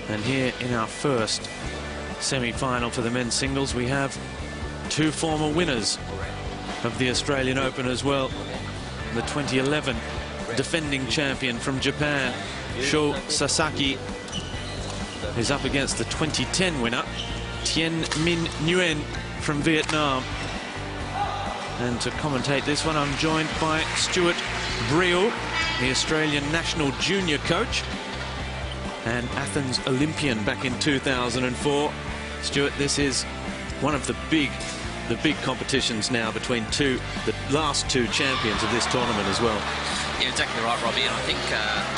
And here in our first semi-final for the men's singles, we have two former winners of the Australian Open as well. The 2011 defending champion from Japan, Sho Sasaki, is up against the 2010 winner, Tien Minh Nguyen from Vietnam. And to commentate this one, I'm joined by Stuart Briel, the Australian national junior coach and Athens Olympian back in 2004. Stuart, this is one of the big competitions now between the last two champions of this tournament as well. Yeah, exactly right, Robbie. And I think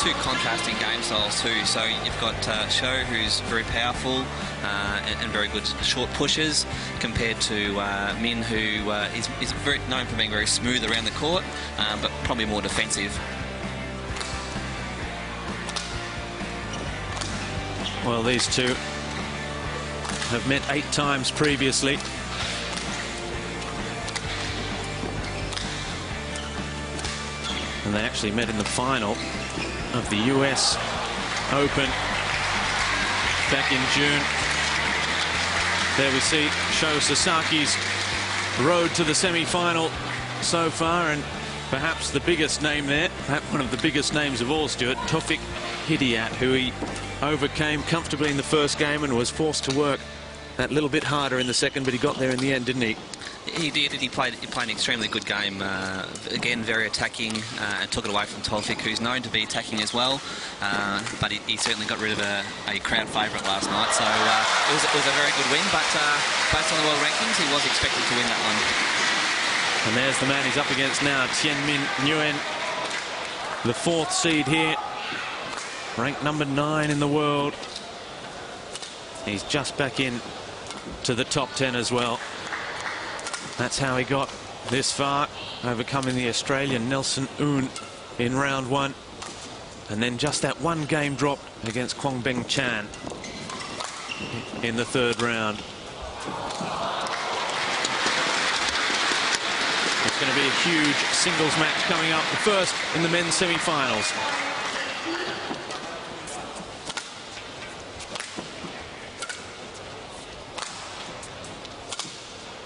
two contrasting game styles too. So you've got Sho, who's very powerful and very good short pushes, compared to Min, who is very known for being very smooth around the court, but probably more defensive. Well, these two have met 8 times previously. And they actually met in the final of the US Open back in June. There we see Sho Sasaki's road to the semi-final so far, and perhaps the biggest name there, perhaps one of the biggest names of all, Stuart, Taufik Hidayat, who he overcame comfortably in the first game and was forced to work that little bit harder in the second, but he got there in the end, didn't he? He did, and he played an extremely good game. Again, very attacking, and took it away from Taufik, who's known to be attacking as well. But he certainly got rid of a crowd favourite last night. So it was a very good win, but based on the world rankings, he was expected to win that one. And there's the man he's up against now, Tien Minh Nguyen, the 4th seed here, ranked number 9 in the world. He's just back in to the top 10 as well. That's how he got this far, overcoming the Australian Nelson Oon in round 1. And then just that one game drop against Kwong Beng Chan in the 3rd round. It's going to be a huge singles match coming up, the first in the men's semi-finals.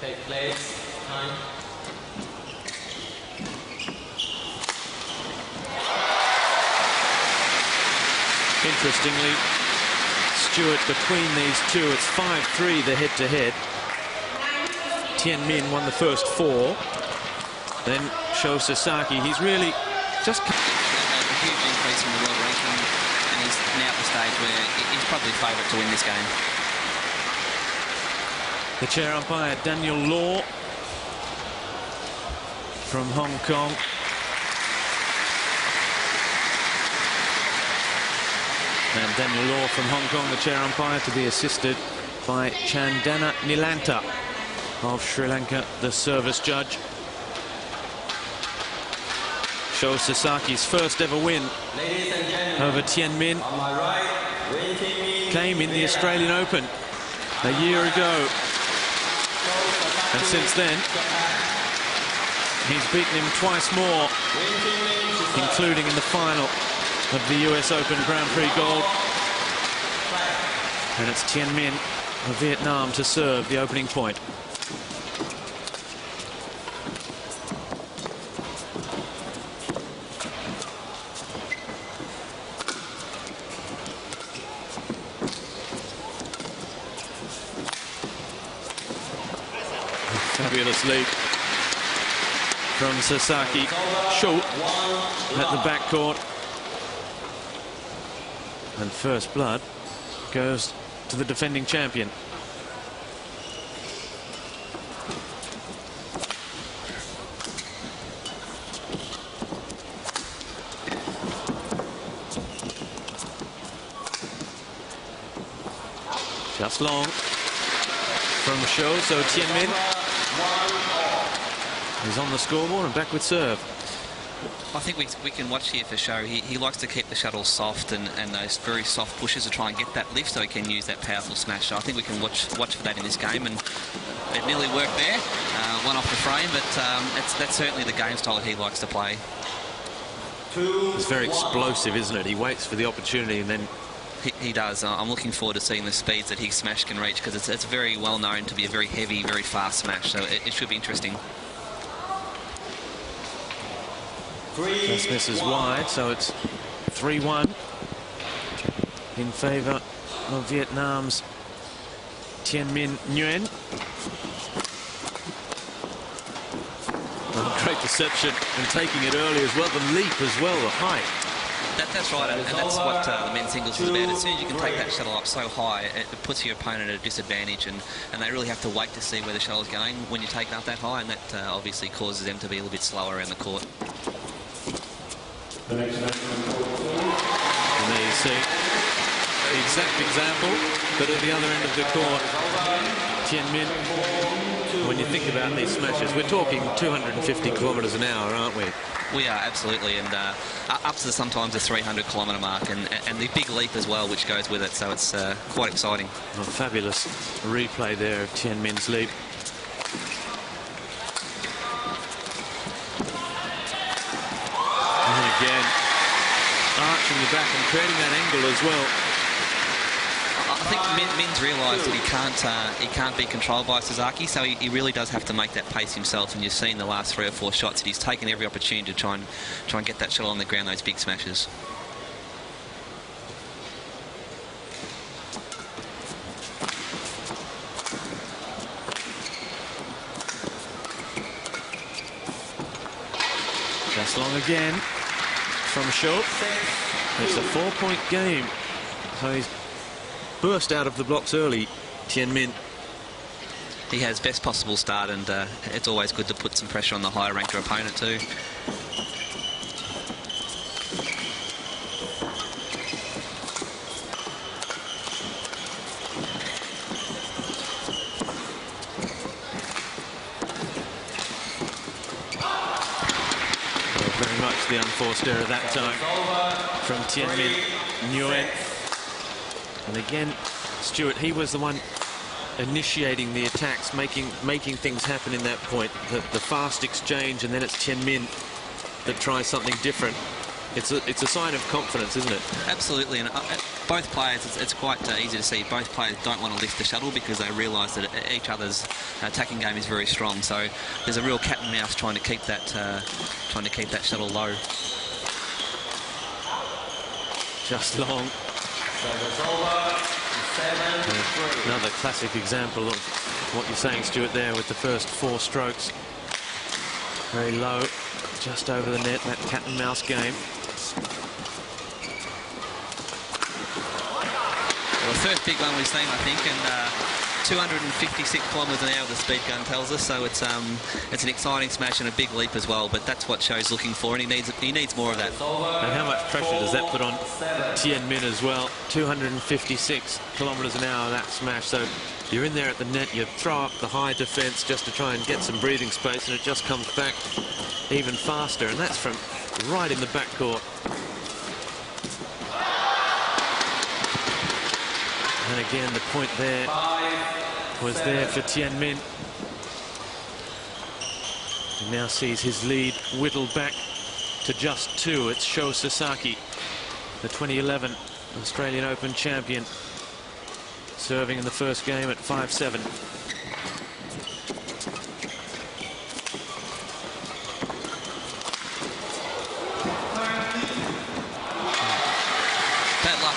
Take place. Time. Interestingly, Stuart, between these two, it's 5-3 the head-to-head. Tien Minh won the first 4. Then Sho Sasaki, he's really just... A huge increase in the world ranking, and he's now at the stage where he's probably favourite to win this game. The chair umpire, Daniel Law from Hong Kong. And Daniel Law from Hong Kong, the chair umpire, to be assisted by Chandana Nilanta of Sri Lanka, the service judge. Sho Sasaki's first ever win over Tien Minh came in the Australian Open a year ago. And since then, he's beaten him twice more, including in the final of the US Open Grand Prix Gold. And it's Tien Minh of Vietnam to serve the opening point. Fabulous lead from Sasaki. Sho at the backcourt. And first blood goes to the defending champion. Just long from Sho, so Tien Minh is on the scoreboard and back with serve. I think we can watch here for Sho. He likes to keep the shuttle soft and those very soft pushes to try and get that lift so he can use that powerful smash. So I think we can watch for that in this game, and it nearly worked there. One off the frame, but that's certainly the game style that he likes to play. It's very explosive, isn't it? He waits for the opportunity and then He does. I'm looking forward to seeing the speeds that his smash can reach, because it's very well known to be a very heavy, very fast smash. So it should be interesting. Just misses wide, so it's 3-1 in favour of Vietnam's Tien Minh Nguyen. Great deception and taking it early as well. The leap as well, the height. That's right, and that's what the men's singles is about. As soon as you can take that shuttle up so high, it puts your opponent at a disadvantage, and they really have to wait to see where the shuttle's going when you take it up that high, and that obviously causes them to be a little bit slower around the court. And there you see the exact example, but at the other end of the court, Tien Minh, when you think about these smashes, we're talking 250 kilometres an hour, aren't we? We are, absolutely, and up to sometimes the 300-kilometre mark, and the big leap as well, which goes with it, so it's quite exciting. A fabulous replay there of Tien Minh's leap. And again, arching the back and creating that angle as well. I think Minh's realised that he can't be controlled by Sasaki, so he really does have to make that pace himself. And you've seen the last 3 or 4 shots that he's taken every opportunity to try and get that shuttle on the ground, those big smashes. Just long again from Sho. It's a 4-point game, so he's burst out of the blocks early, Tien Minh. He has best possible start, and it's always good to put some pressure on the higher ranker opponent too. Very much the unforced error that time from Tien Minh Nguyen. And again, Stuart, he was the one initiating the attacks, making things happen in that point. The fast exchange, and then it's Tien Minh that tries something different. It's a sign of confidence, isn't it? Absolutely, and both players, it's quite easy to see. Both players don't want to lift the shuttle because they realise that each other's attacking game is very strong. So there's a real cat and mouse trying to keep that shuttle low. Just long. Another classic example of what you're saying, Stuart, there with the first 4 strokes. Very low, just over the net, that cat and mouse game. Well, the first big one we've seen, I think, and 256 kilometres an hour the speed gun tells us, so it's an exciting smash and a big leap as well, but that's what Sho's looking for, and he needs more of that. And how much pressure does that put on Tien Minh as well? 256 kilometres an hour, that smash, so you're in there at the net, you throw up the high defence just to try and get some breathing space, and it just comes back even faster, and that's from right in the backcourt. And again, the point there was there for Tien Minh. He now sees his lead whittled back to just 2. It's Sho Sasaki, the 2011 Australian Open champion, serving in the first game at 5-7.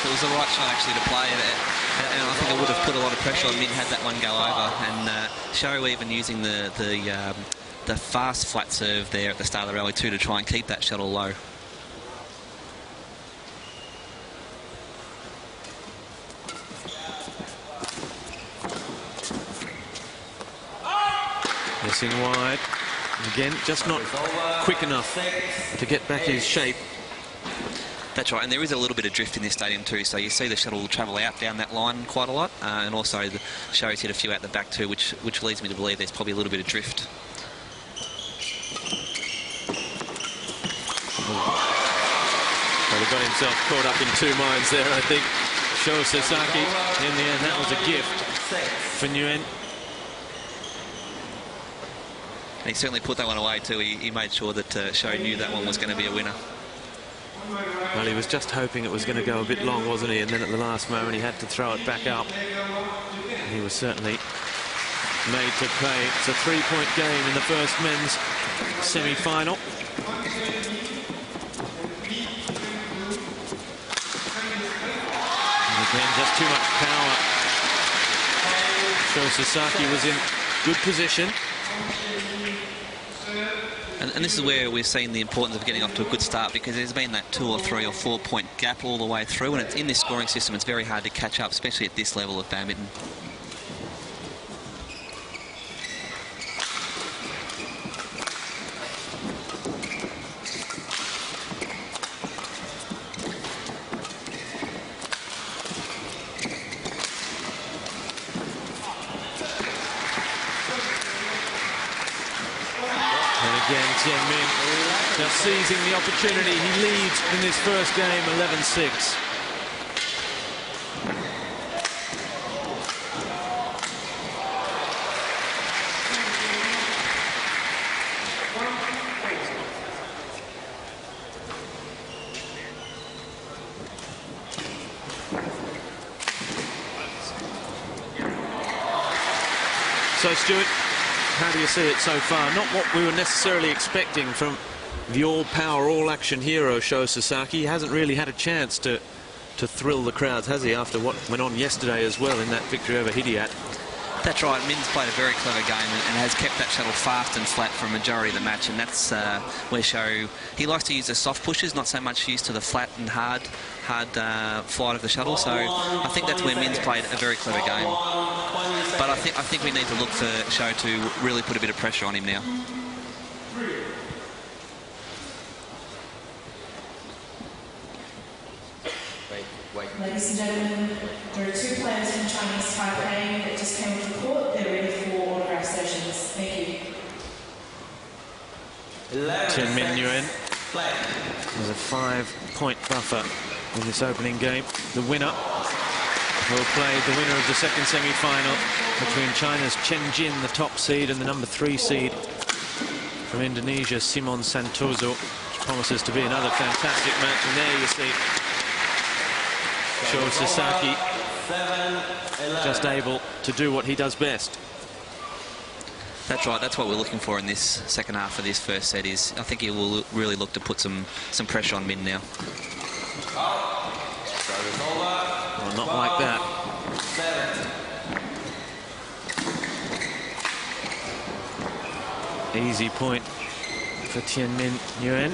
It was the right shot actually to play, and I think it would have put a lot of pressure on Minh had that one go over. And Sho even using the fast flat serve there at the start of the rally too to try and keep that shuttle low. Missing wide. Again, just not quick enough to get back his shape. That's right, and there is a little bit of drift in this stadium too, so you see the shuttle travel out down that line quite a lot, and also the Sho's hit a few out the back too, which leads me to believe there's probably a little bit of drift. Well, he got himself caught up in 2 minds there, I think. Sho Sasaki, in the end, that was a gift for Nguyen. And he certainly put that one away too. He made sure that Sho knew that one was going to be a winner. Well, he was just hoping it was going to go a bit long, wasn't he? And then at the last moment he had to throw it back up. And he was certainly made to pay. It's a 3-point game in the first men's semi-final. And again, just too much power. Sho Sasaki was in good position. And this is where we've seen the importance of getting off to a good start, because there's been that 2 or 3 or 4 point gap all the way through, and it's in this scoring system it's very hard to catch up, especially at this level of badminton. Again, Tien Minh just seizing the opportunity. He leads in this first game 11-6. So, Stuart, how do you see it so far? Not what we were necessarily expecting from the all-power, all-action hero, Sho Sasaki. He hasn't really had a chance to thrill the crowds, has he, after what went on yesterday as well in that victory over Hidiat? That's right. Min's played a very clever game and has kept that shuttle fast and flat for a majority of the match, and that's where Sho, he likes to use the soft pushes, not so much used to the flat and hard flight of the shuttle. So I think that's where Min's played a very clever game. But I think we need to look for Sho to really put a bit of pressure on him now. Ladies and gentlemen, there are 2 players from Chinese Taipei that just came to the court. They're ready for autograph sessions. Thank you. Tien Minh Nguyen was a 5-point buffer in this opening game. The winner will play the winner of the second semi-final between China's Chen Jin, the top seed, and the number 3 seed from Indonesia, Simon Santoso, which promises to be another fantastic match. And there you see Sho Sasaki just able to do what he does best. That's right. That's what we're looking for in this second half of this first set. Is I think he will really look to put some pressure on Min now. Well, not like that. Easy point for Tien Minh Nguyen.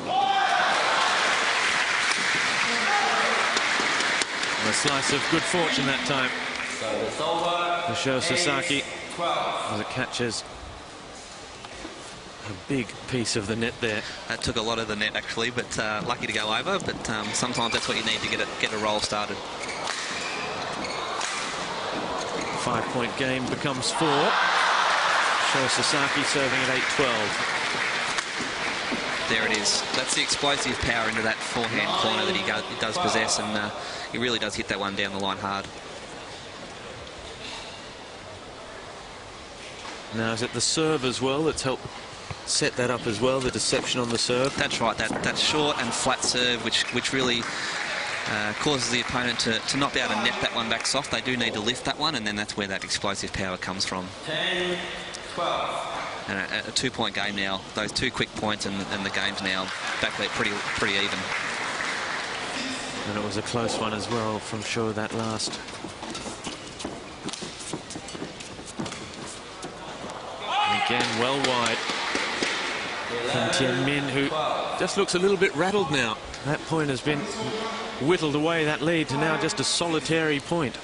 A slice of good fortune that time for Sho Sasaki as it catches a big piece of the net there. That took a lot of the net actually, but lucky to go over. But sometimes that's what you need to get a roll started. 5-point game becomes 4. Sho Sasaki serving at 8-12. There it is. That's the explosive power into that forehand corner that he does possess, and he really does hit that one down the line hard. Now, is it the serve as well that's helped set that up as well, the deception on the serve? That's right. That short and flat serve, which really causes the opponent to not be able to net that one back soft. They do need to lift that one, and then that's where that explosive power comes from. 10-12. And a 2-point game now. Those 2 quick points and the game's now back there pretty even. And it was a close one as well from Sho that last. And again, well wide from Tien Minh, who just looks a little bit rattled now. That point has been whittled away, that lead, to now just a solitary point.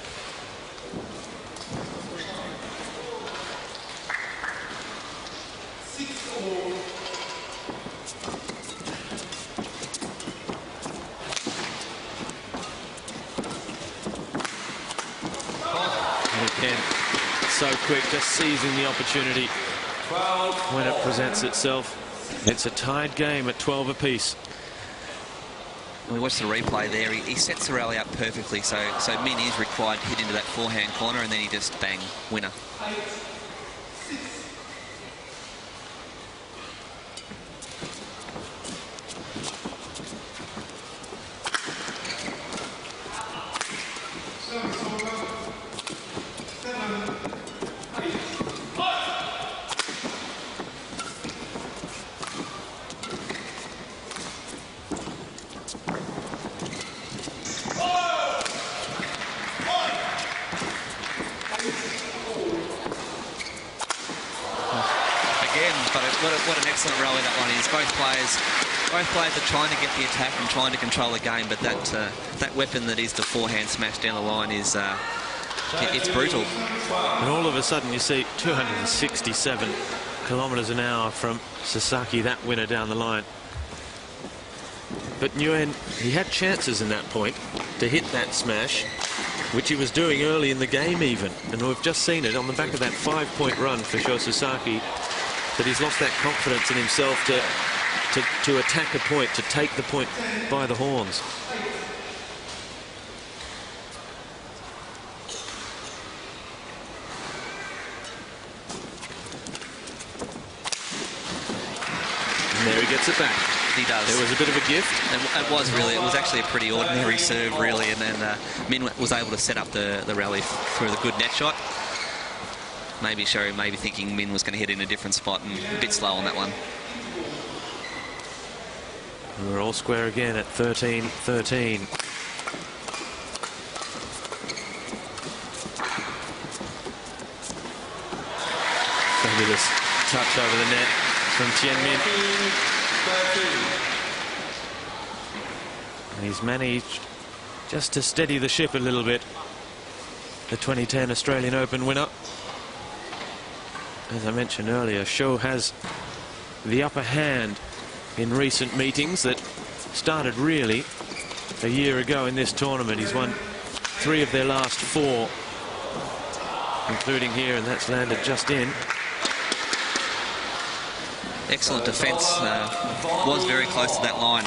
So quick, just seizing the opportunity when it presents itself. It's a tied game at 12 apiece. We watched the replay there. He sets the rally up perfectly, so Min is required to hit into that forehand corner, and then he just bang, winner. what an excellent rally that one is. Both players are trying to get the attack and trying to control the game, but that weapon that is the forehand smash down the line is it's brutal. And all of a sudden you see 267 kilometres an hour from Sasaki, that winner down the line. But Nguyen, he had chances in that point to hit that smash, which he was doing early in the game even. And we've just seen it on the back of that 5-point run for Sho Sasaki, that he's lost that confidence in himself to attack a point, to take the point by the horns. And there he gets it back. He does. There was a bit of a gift. It was actually a pretty ordinary serve, really, and then Minh was able to set up the rally through the good net shot. Maybe thinking Minh was going to hit in a different spot and a bit slow on that one. We're all square again at 13-13. Fabulous touch over the net from Tien Minh. And he's managed just to steady the ship a little bit. The 2010 Australian Open winner. As I mentioned earlier, Sho has the upper hand in recent meetings that started really a year ago in this tournament. He's won 3 of their last 4, including here, and that's landed just in. Excellent defence. Was very close to that line,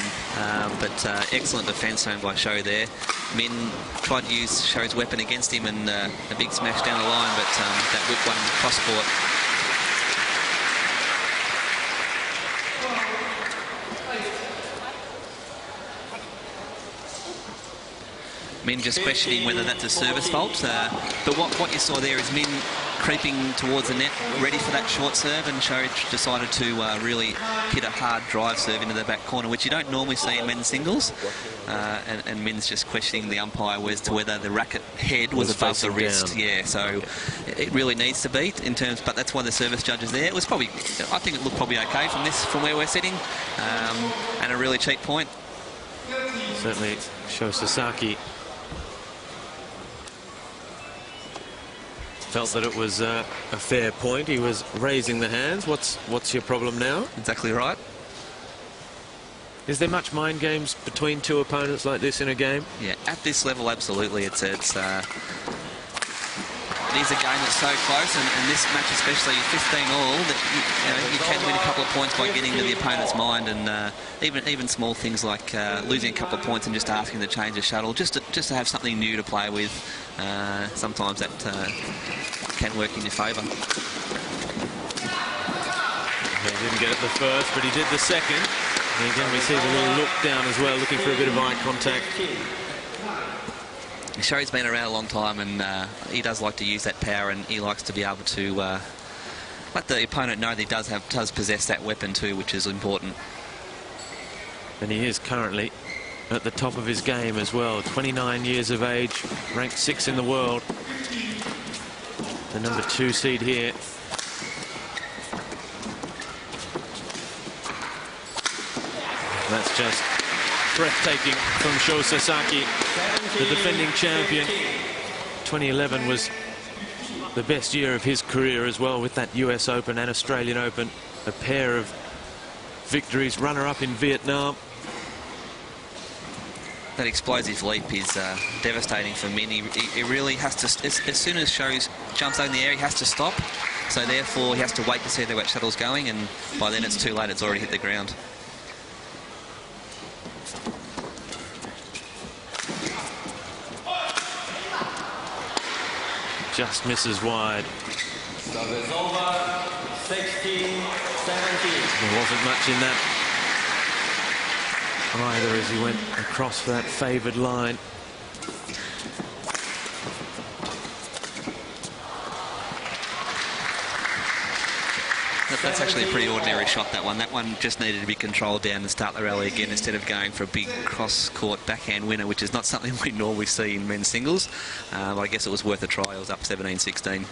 but excellent defence shown by Sho there. Minh tried to use Sho's weapon against him and a big smash down the line, but that whip one cross court. Minh just questioning whether that's a service fault, but what you saw there is Minh creeping towards the net, ready for that short serve, and Sho decided to really hit a hard drive serve into the back corner, which you don't normally see in men's singles. And Minh's just questioning the umpire as to whether the racket head was above the wrist. Down. Yeah, so it really needs to be in terms, but that's why the service judge is there. It was probably, I think it looked probably okay from where we're sitting, and a really cheap point. Certainly, Sho Sasaki felt that it was a fair point. He was raising the hands. What's your problem now? Exactly right. Is there much mind games between two opponents like this in a game? Yeah, at this level, absolutely. It is a game that's so close, and this match especially, 15-all, that you can win a couple of points by getting into the opponent's mind, and even small things like losing a couple of points and just asking to change a shuttle, just to have something new to play with. Sometimes that can work in your favour. He didn't get it the first, but he did the second. And again, we see the little look down as well, looking for a bit of eye contact. Sho's been around a long time, and he does like to use that power, and he likes to be able to let the opponent know that he does possess that weapon too, which is important. And he is currently at the top of his game as well. 29 years of age, ranked 6th in the world. The number 2 seed here. That's just breathtaking from Sho Sasaki, the defending champion. 2011 was the best year of his career as well, with that US Open and Australian Open. A pair of victories, runner-up in Vietnam. That explosive leap is devastating for Minh. He really has to, as soon as Sho jumps out in the air, he has to stop. So therefore, he has to wait to see where that shuttle's going, and by then it's too late, it's already hit the ground. Just misses wide. Service over, 16-17. There wasn't much in that either as he went across for that favoured line. That's actually a pretty ordinary shot, that one. That one just needed to be controlled down and start the rally again instead of going for a big cross-court backhand winner, which is not something we normally see in men's singles. But I guess it was worth a try. It was up 17-16.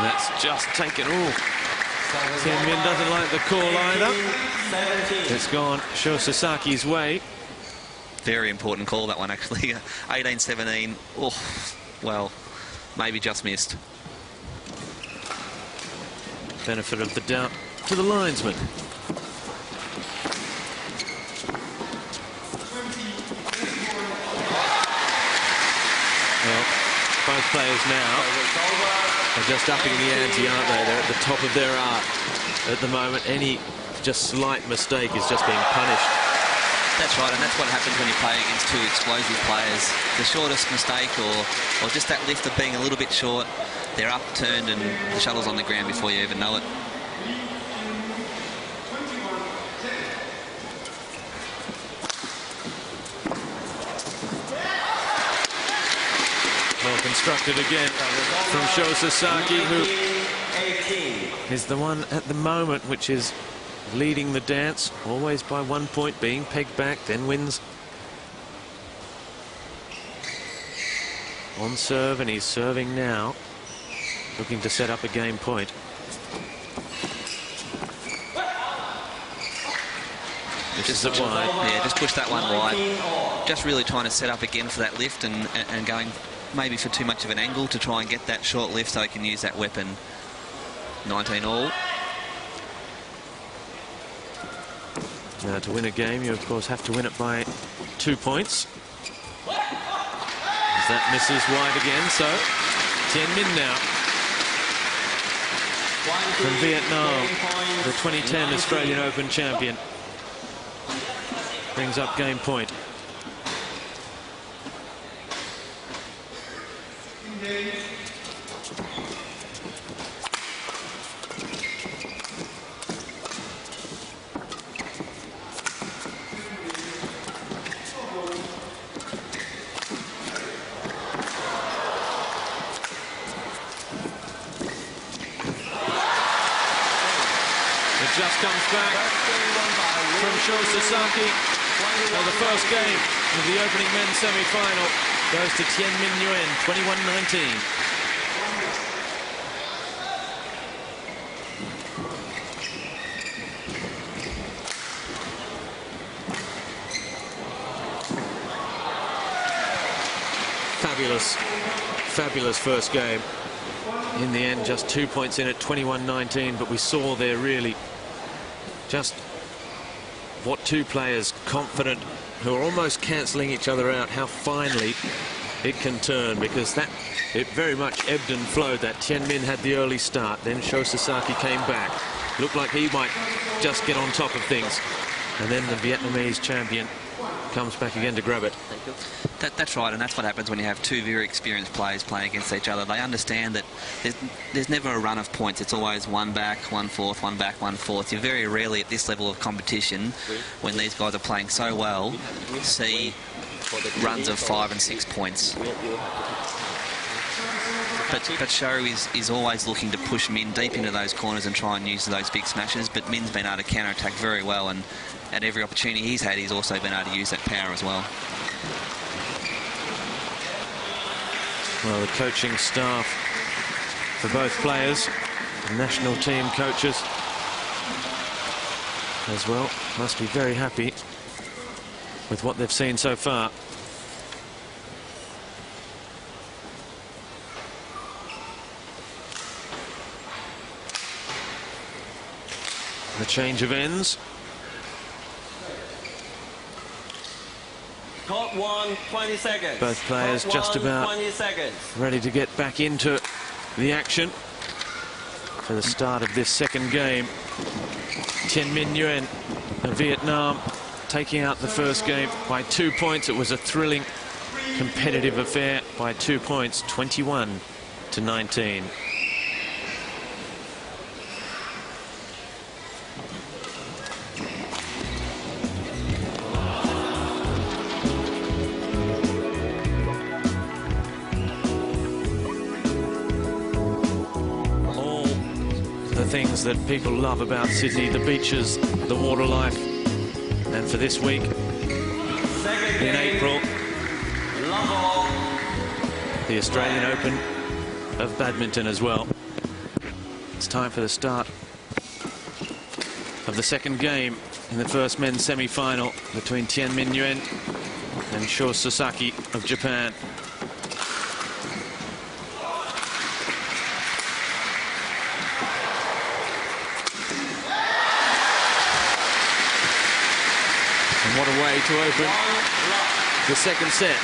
that's just taken. Oh, Tien Minh doesn't like the call either. It's gone Sho Sasaki's way. Very important call, that one, actually. 18-17. Oh, well, maybe just missed. Benefit of the doubt to the linesman. Well, both players now are just upping the ante, aren't they? They're at the top of their art at the moment. Any just slight mistake is just being punished. That's right, and that's what happens when you play against two explosive players. The shortest mistake or just that lift of being a little bit short, they're upturned and the shuttle's on the ground before you even know it. Well constructed again from Sho Sasaki, who is the one at the moment which is leading the dance, always by 1 point, being pegged back, then wins on serve, and he's serving now, looking to set up a game point. Just wide. Yeah, just push that one wide. Just really trying to set up again for that lift and going maybe for too much of an angle to try and get that short lift so he can use that weapon. 19 all. Now, to win a game, you, of course, have to win it by 2 points. As that misses wide again, so Tien Minh now from Vietnam, the 2010 Australian Open champion, brings up game point. Just comes back from Sho Sasaki. So the first game of the opening men's semi-final goes to Tien Minh Nguyen, 21-19. Fabulous first game. In the end, just 2 points in at 21-19, but we saw there really just what two players, confident, who are almost cancelling each other out, how finely it can turn, because that it very much ebbed and flowed. That Tien Minh had the early start, then Sho Sasaki came back, looked like he might just get on top of things, and then the Vietnamese champion comes back again to grab it. Thank you. That's right, and that's what happens when you have two very experienced players playing against each other. They understand that there's never a run of points. It's always one back, one fourth, one back, one fourth. You very rarely at this level of competition, when these guys are playing so well, see runs of 5 and 6 points. But Sho is always looking to push Minh deep into those corners and try and use those big smashes, but Minh's been able to counter-attack very well, and at every opportunity he's had, he's also been able to use that power as well. Well, the coaching staff for both players, the national team coaches as well, must be very happy with what they've seen so far. The change of ends. Clock 1, 20 seconds. Both players Clock just 1, about 20 seconds. ready to get back into the action for the start of this second game. Tien Minh Nguyen of Vietnam taking out the first game by 2 points. It was a thrilling, competitive affair by 2 points, 21-19. Things that people love about Sydney, the beaches, the water life, and for this week in April, the Australian Open of Badminton as well. It's time for the start of the second game in the first men's semi-final between Tien Minh Nguyen and Sho Sasaki of Japan. And what a way to open the second set.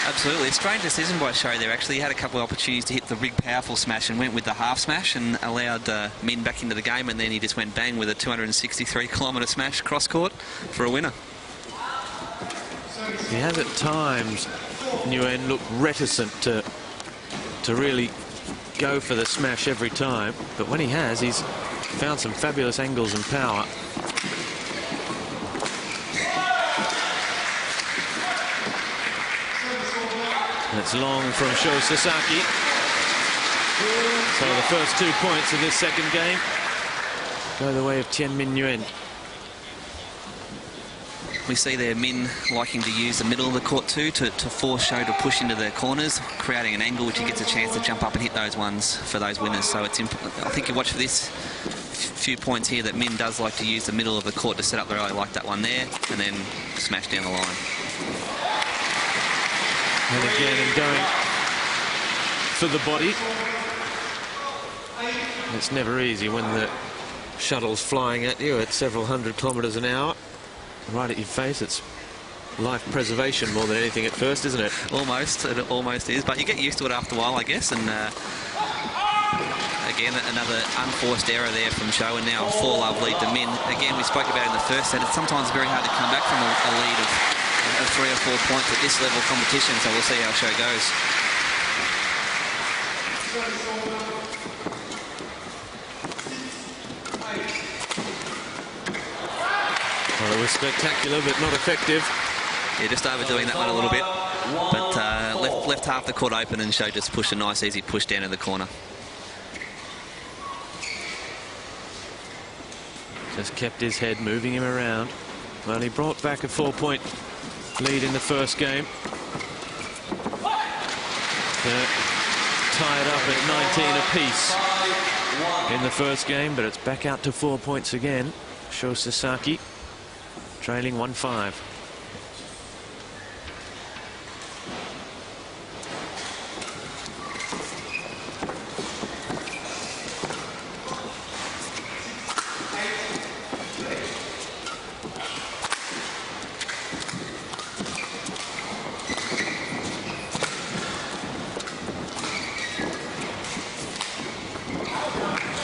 Absolutely. A strange decision by Sho there, actually. He had a couple of opportunities to hit the big, powerful smash and went with the half smash and allowed Minh back into the game, and then he just went bang with a 263-kilometre smash cross-court for a winner. He has at times, Nguyen, looked reticent to really go for the smash every time, but when he has, he's found some fabulous angles and power. It's long from Sho Sasaki. So the first 2 points of this second game go the way of Tien Minh Nguyen. We see there Minh liking to use the middle of the court too to force Sho to push into the corners, creating an angle which he gets a chance to jump up and hit those ones for those winners. So it's I think you watch for this few points here that Minh does like to use the middle of the court to set up the rally, like that one there, and then smash down the line. And again, and going for the body. It's never easy when the shuttle's flying at you at several hundred kilometres an hour. Right at your face. It's life preservation more than anything at first, isn't it? Almost. It almost is. But you get used to it after a while, I guess. And again, another unforced error there from Sho, and now a 4-love lead to Minh. Again, we spoke about it in the first set. It's sometimes very hard to come back from a lead of 3 or 4 points at this level of competition, so we'll see how Sho goes. Well, it was spectacular, but not effective. Yeah, just overdoing that one a little bit. But left half the court open, and Sho just pushed a nice, easy push down in the corner. Just kept his head, moving him around. Well, he brought back a 4-point lead in the first game. Tied up at 19 apiece in the first game, but it's back out to 4 points again. Sho Sasaki trailing 1-5.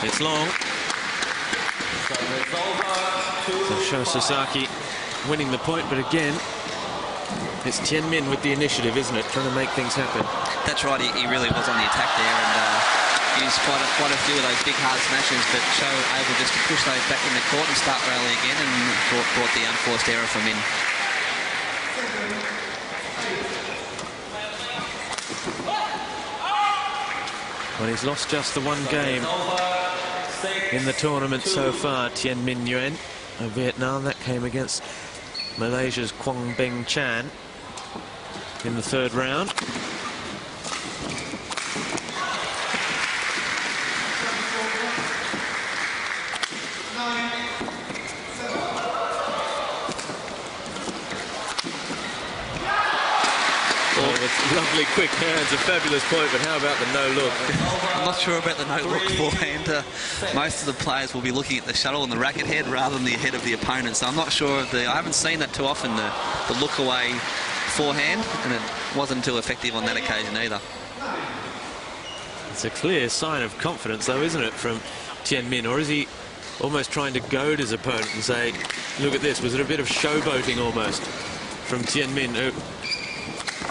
It's long. So Sho Sasaki winning the point, but again, it's Tien Minh with the initiative, isn't it? Trying to make things happen. That's right, he really was on the attack there, and used quite a few of those big hard smashes, but Sho able just to push those back in the court and start rally again, and brought the unforced error from Minh. Well, he's lost just the one game in the tournament so far, Tien Minh Nguyen of Vietnam. That came against Malaysia's Quang Beng Chan in the third round. Lovely quick hands, a fabulous point, but how about the no-look? I'm not sure about the no-look forehand. Most of the players will be looking at the shuttle and the racket head rather than the head of the opponent, so I'm not sure of I haven't seen that too often, the look-away forehand, and it wasn't too effective on that occasion either. It's a clear sign of confidence, though, isn't it, from Tien Minh? Or is he almost trying to goad his opponent and say, look at this, was it a bit of showboating almost from Tien Minh, who,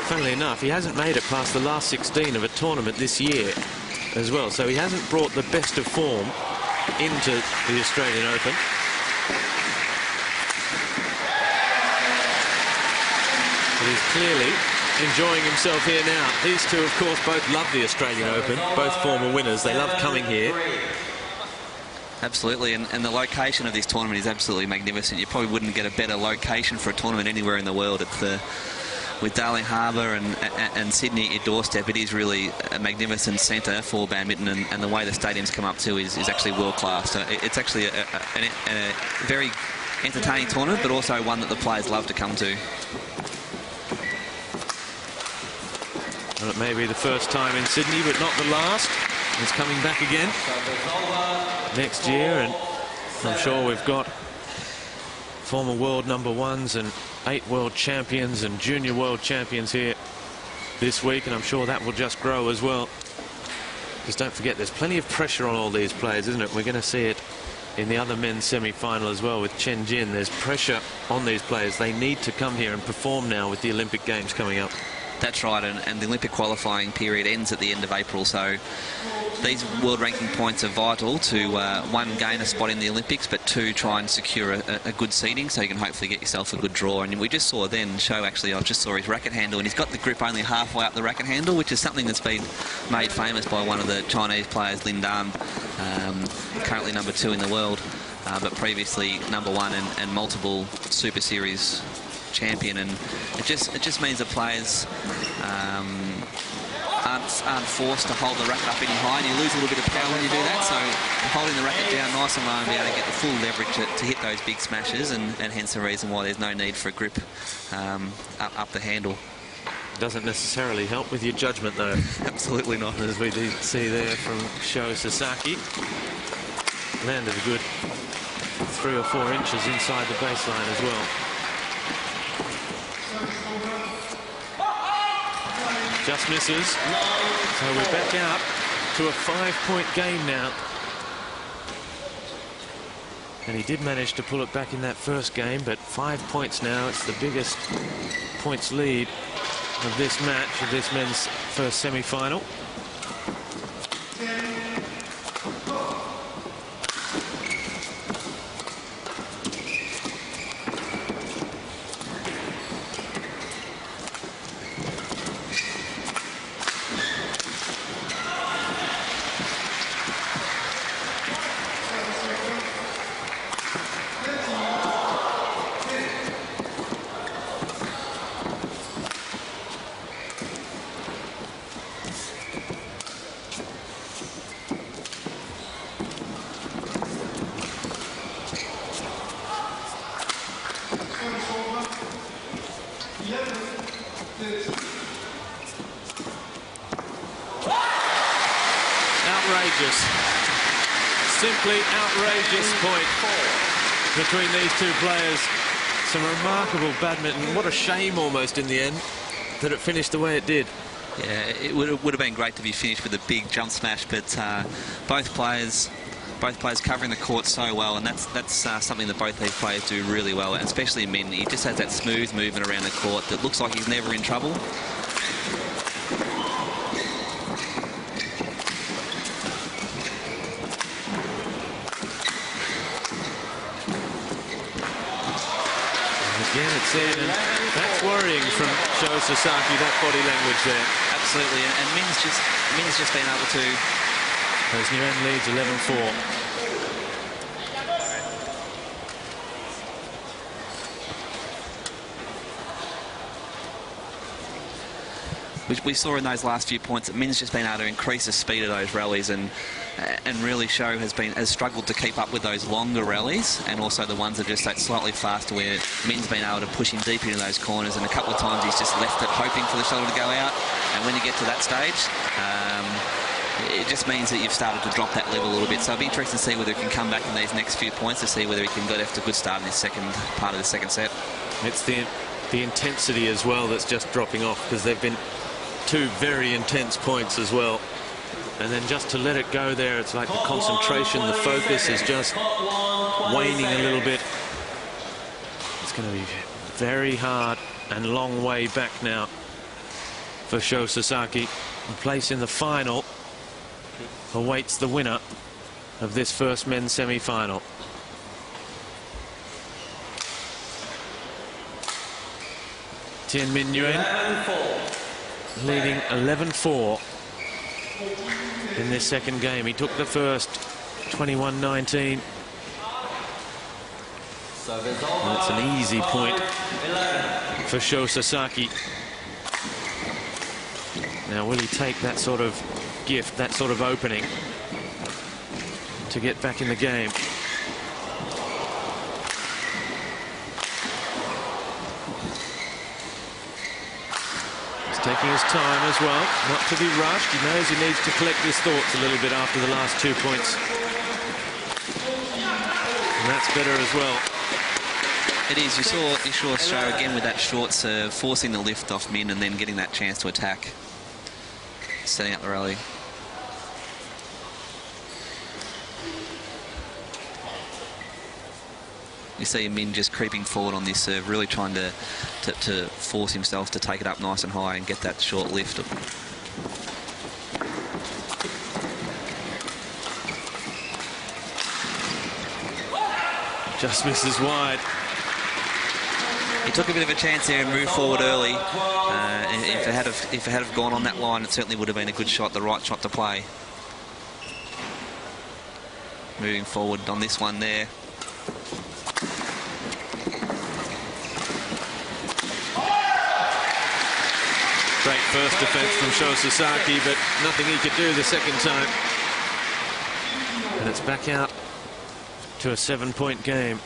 funnily enough, he hasn't made it past the last 16 of a tournament this year as well, so he hasn't brought the best of form into the Australian Open. But he's clearly enjoying himself here now. These two, of course, both love the Australian Open, both former winners. They love coming here. Absolutely, and the location of this tournament is absolutely magnificent. You probably wouldn't get a better location for a tournament anywhere in the world. It's Darling Harbour and Sydney at your doorstep, it is really a magnificent centre for badminton, and the way the stadium's come up to is actually world class. So it's actually a very entertaining tournament, but also one that the players love to come to. Well, it may be the first time in Sydney, but not the last. It's coming back again next year, and I'm sure we've got former world number ones and 8 world champions and junior world champions here this week, and I'm sure that will just grow as well. Because don't forget, there's plenty of pressure on all these players, isn't it? We're going to see it in the other men's semi-final as well with Nguyen Tien. There's pressure on these players. They need to come here and perform now with the Olympic Games coming up. That's right, and the Olympic qualifying period ends at the end of April, so these world ranking points are vital to, one, gain a spot in the Olympics, but two, try and secure a good seeding so you can hopefully get yourself a good draw. And we just saw then, Sho actually, I just saw his racket handle, and he's got the grip only halfway up the racket handle, which is something that's been made famous by one of the Chinese players, Lin Dan, currently number 2 in the world, but previously number 1 and multiple Super Series champion. And it just means that players aren't forced to hold the racket up any higher, and you lose a little bit of power when you do that. So holding the racket down nice and low and be able to get the full leverage to hit those big smashes, and hence the reason why there's no need for a grip up the handle. Doesn't necessarily help with your judgment, though. Absolutely not. As we did see there from Sho Sasaki. Landed a good 3 or 4 inches inside the baseline as well. Just misses. So we're back out to a 5-point game now. And he did manage to pull it back in that first game, but 5 points now. It's the biggest points lead of this match, of this men's first semi-final. Outrageous. Simply outrageous point between these two players. Some remarkable badminton. What a shame almost in the end that it finished the way it did. Yeah, it would have been great to be finished with a big jump smash, but both players covering the court so well, and that's something that both these players do really well, and especially Min. He just has that smooth movement around the court that looks like he's never in trouble. Again, it's in, and that's worrying from Sho Sasaki, that body language there. Absolutely, and Min's just been able to. As Nguyen leads 11-4. We saw in those last few points that Min's just been able to increase the speed of those rallies, and really Sho has struggled to keep up with those longer rallies, and also the ones that are just that slightly faster, where Min's been able to push him deep into those corners, and a couple of times he's just left it hoping for the shoulder to go out. And when you get to that stage, it just means that you've started to drop that level a little bit. So it'll be interesting to see whether he can come back in these next few points, to see whether he can get off to a good start in this second part of the second set. It's the intensity as well that's just dropping off, because they've been 2 very intense points as well. And then just to let it go there, it's like the concentration, the focus is just waning a little bit. It's going to be very hard and long way back now for Sho Sasaki. A place in the final awaits the winner of this first men's semi-final. Tien Minh Nguyen leading 11-4 in this second game. He took the first 21-19. That's an easy point for Sho Sasaki. Now, will he take that sort of gift, that sort of opening, to get back in the game? He's taking his time as well, not to be rushed. He knows he needs to collect his thoughts a little bit after the last 2 points. And that's better as well. It is. You saw Sho again with that short serve, forcing the lift off Min and then getting that chance to attack, setting up the rally. You see Min just creeping forward on this serve, really trying to force himself to take it up nice and high and get that short lift. Just misses wide. He took a bit of a chance there and moved forward early. If it had gone on that line, it certainly would have been a good shot, the right shot to play. Moving forward on this one there. Great first defence from Sho Sasaki, but nothing he could do the second time. And it's back out to a 7-point game.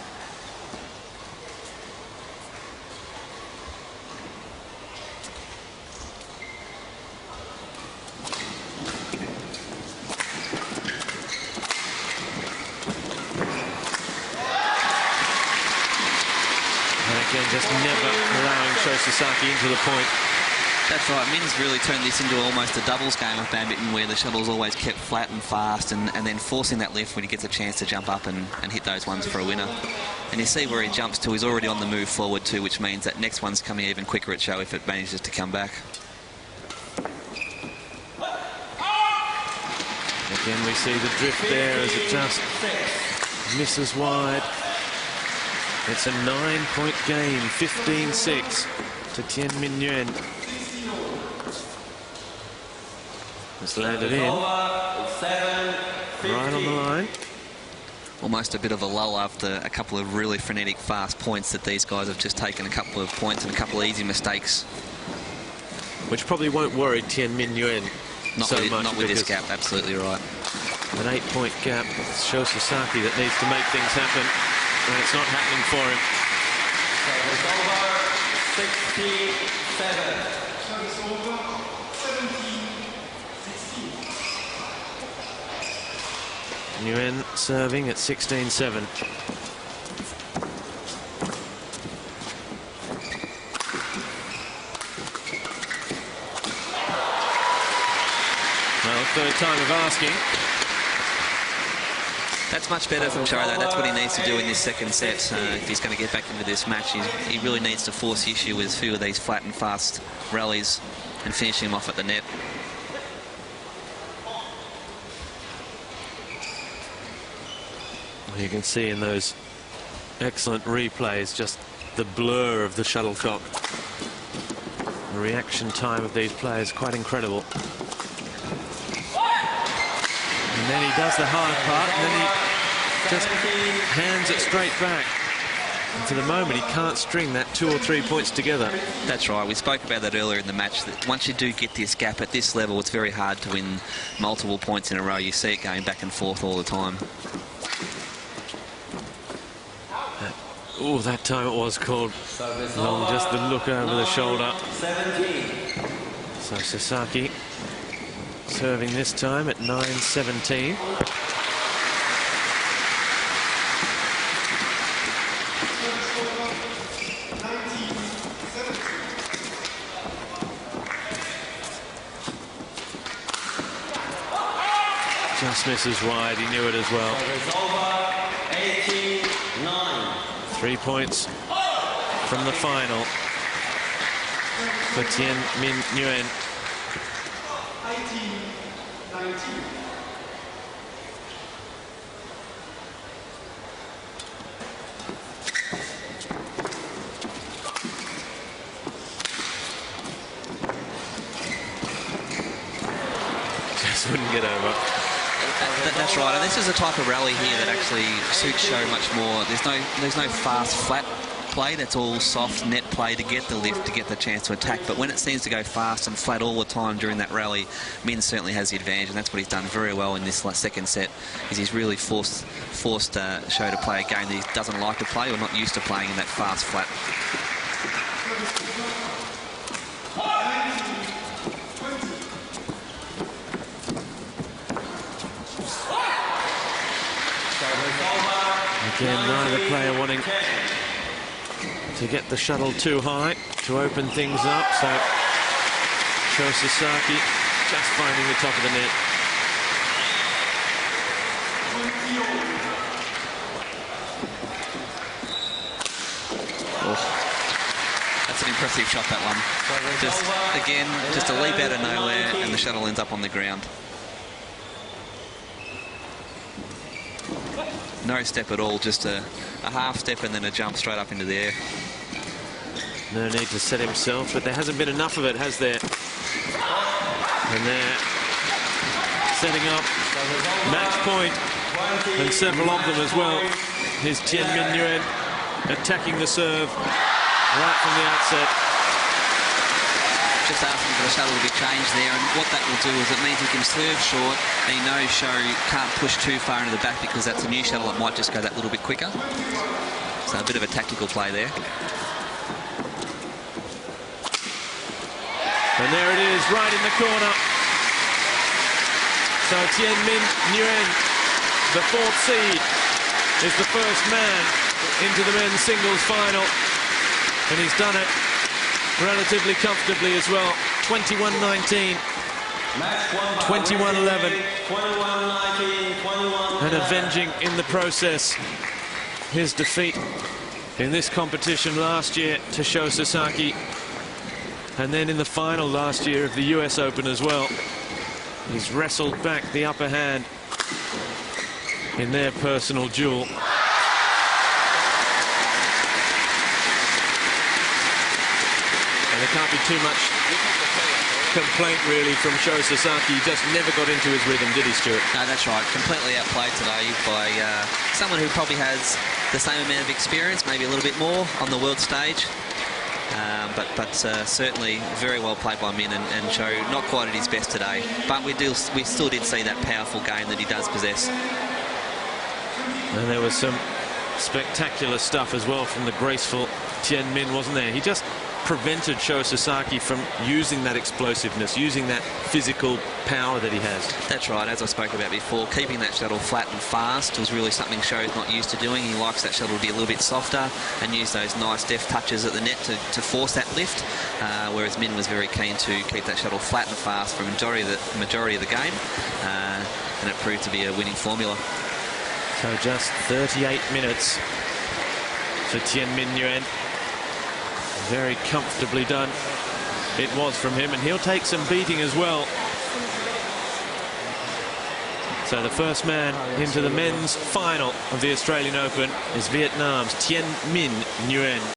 Just never allowing Sho Sasaki into the point. That's right. Min's really turned this into almost a doubles game of badminton, where the shuttle's always kept flat and fast, and then forcing that lift when he gets a chance to jump up and hit those ones for a winner. And you see where he jumps to, he's already on the move forward too, which means that next one's coming even quicker at Sho if it manages to come back. Again, we see the drift there as it just misses wide. It's a 9-point game, 15-6 to Tien Minh Nguyen. It's landed in, right on the line. Almost a bit of a lull after a couple of really frenetic fast points that these guys have just taken a couple of points and a couple of easy mistakes. Which probably won't worry Tien Minh Nguyen so much. Not with this gap, absolutely right. An 8-point gap, it's Sho Sasaki that needs to make things happen. And it's not happening for him. Nguyen serving at 16-7. Well, third time of asking. That's much better from Sho, though. That's what he needs to do in this second set. If he's going to get back into this match, he really needs to force the issue with a few of these flat and fast rallies and finishing him off at the net. You can see in those excellent replays just the blur of the shuttlecock. The reaction time of these players, quite incredible. And then he does the hard part, and then he just hands it straight back. And for the moment, he can't string that 2 or 3 points together. That's right. We spoke about that earlier in the match, that once you do get this gap at this level, it's very hard to win multiple points in a row. You see it going back and forth all the time. Oh, that time it was called long, just the look over the shoulder. So Sasaki serving this time at 9-17. Just misses wide, he knew it as well. 3 points from the final for Tien Minh Nguyen. Just wouldn't get over. That's right, and this is a type of rally here that actually suits Sho much more. There's no fast, flat play. That's all soft net play. play to get the lift, to get the chance to attack. But when it seems to go fast and flat all the time during that rally, Minh certainly has the advantage, and that's what he's done very well in this second set. Is he's really forced Sho to play a game that he doesn't like to play or not used to playing in that fast flat. Again, neither player wanting to get the shuttle too high to open things up. So Sho Sasaki just finding the top of the net. Oh, that's an impressive shot, that one. Just a leap out of nowhere, and the shuttle ends up on the ground. No step at all, just a half step and then a jump straight up into the air. No need to set himself, but there hasn't been enough of it, has there? And they're setting up match point, and several of them as well. Here's Nguyen Tien Minh attacking the serve right from the outset. Just asking for the shuttle to be changed there, and what that will do is it means he can serve short, and he knows Sho can't push too far into the back because that's a new shuttle that might just go that little bit quicker. So a bit of a tactical play there. And there it is, right in the corner. So Tien Minh Nguyen, the 4th seed, is the first man into the men's singles final, and he's done it relatively comfortably as well. 21-19, 21-11, and avenging in the process his defeat in this competition last year to Sho Sasaki, and then in the final last year of the US Open as well. He's wrestled back the upper hand in their personal duel. There can't be too much complaint, really, from Sho Sasaki. He just never got into his rhythm, did he, Stuart? No, that's right. Completely outplayed today by someone who probably has the same amount of experience, maybe a little bit more on the world stage. But certainly very well played by Minh, and Sho not quite at his best today. But we still did see that powerful game that he does possess. And there was some spectacular stuff as well from the graceful Tien Minh, wasn't there? He just prevented Sho Sasaki from using that explosiveness, using that physical power that he has. That's right, as I spoke about before, keeping that shuttle flat and fast was really something Sho's not used to doing. He likes that shuttle to be a little bit softer and use those nice deft touches at the net to force that lift, whereas Minh was very keen to keep that shuttle flat and fast for the majority of the game, and it proved to be a winning formula. So just 38 minutes for Tien Minh Nguyen. Very comfortably done it was from him, and he'll take some beating as well. So the first man into the men's final of the Australian Open is Vietnam's Tien Minh Nguyen.